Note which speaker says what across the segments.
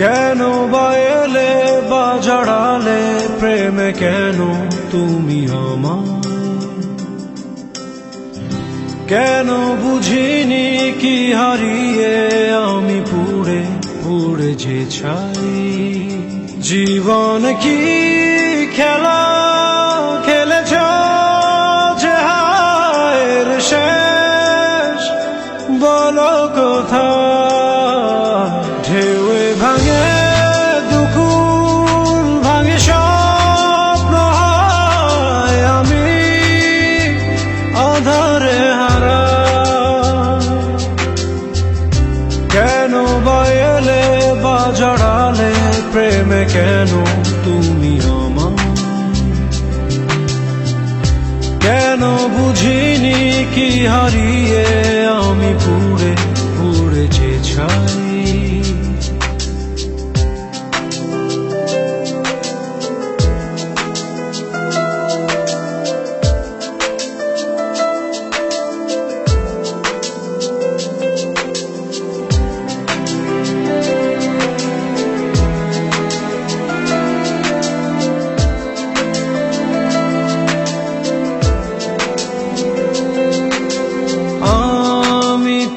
Speaker 1: কেন বা এলে বা জড়ালে প্রেমে কেন তুমি আমার? কেন বুঝিনি কি হারিয়ে আমি পুড়ে পুড়ে যে ছাই? জীবন কি খেলা খেলেছ যে হায়ের শেষ বলো কোথায়? ঢেউয়ে ভাঙে দুকুল ভাঙে স্বপ্ন হয় আমি আধারে হারা। কেন বা এলে বা জড়ালে প্রেমে কেন তুমি আমার? কেন বুঝিনি কি হারিয়ে আমি পুড়ে পুড়ে যে ছাই?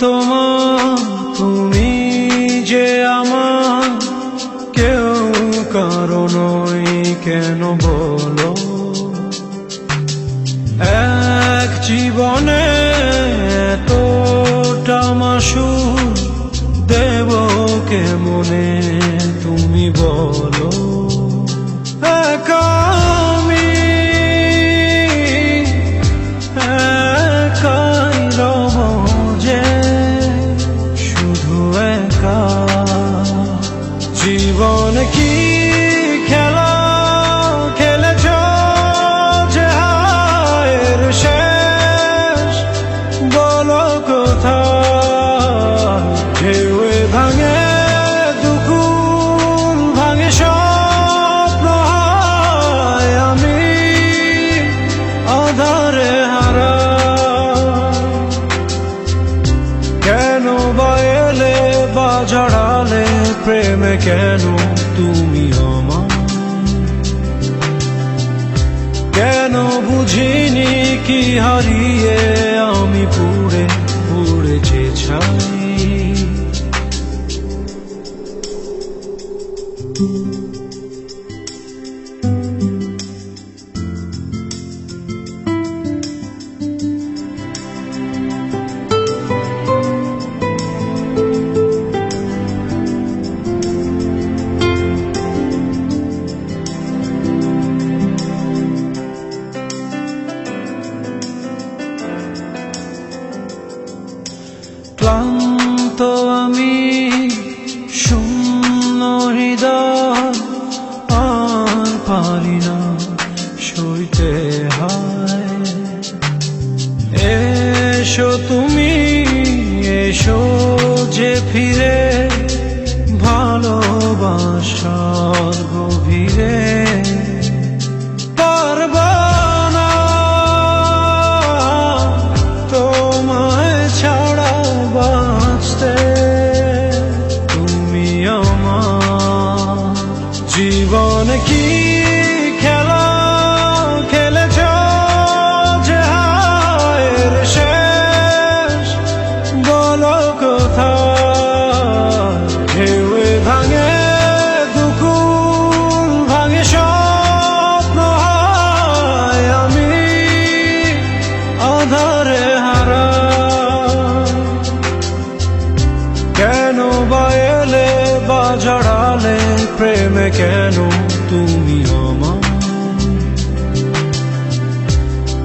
Speaker 1: তোমার তুমি যে আমার কেউ কারো নই কেন বলো? এক জীবনে এতটা মাসুর দেব কেমনে তুমি বলো? একা আমি একাই রব যে শুধু একা। জীবন কি খেলা খেলেছ যে হায়ের শেষ বলো কোথায়? ঢেউয়ে ভাঙে দুকুল ভাঙে স্বপ্ন হয় আমি আধারে হারা। কেন বা এলে বা জড়ালে প্রেমে কেন তুমি আমার? কেন বুঝিনি কি হারিয়ে আমি পুড়ে পুড়ে যে ছাই? ক্লান্ত আমি শূন্য হৃদয় আর পারি না সইতে হয়। এসো তুমি এসো যে ফিরে ভালোবাসার গভীরে। পারবা না তোমায় ছাড়া বাঁচতে তুমি আমার। জীবন কি খেলা খেলেছ যে হায়ের শেষ বলো কোথায়? ঢেউয়ে ভাঙে দুকুল ভাঙে স্বপ্ন হয় আমি আধারে হারা। কেন বা এলে বা জড়ালে প্রেমে কেন তুমি আমার?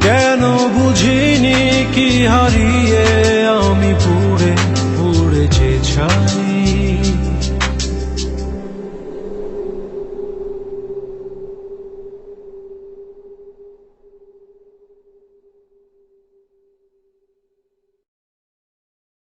Speaker 1: কেন বুঝিনি কি হারিয়ে